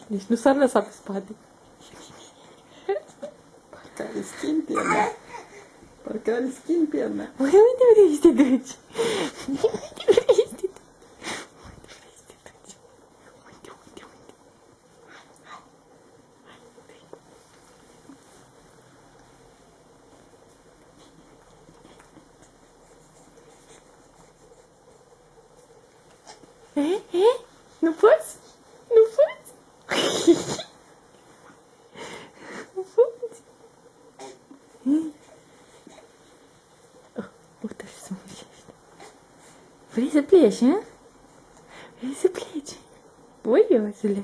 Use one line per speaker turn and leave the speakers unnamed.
Deci nu s-ar lăsa pe spate.
Parcă are schimb pierna. Parcă are schimb pierna.
Uite unde vrei să te duci. Uite vrei să te duci. Nu poți? Nu poți? Nu poți? Uite și să mușești. Vrei să pleci, hă? Vrei să pleci? Oi, Iosule.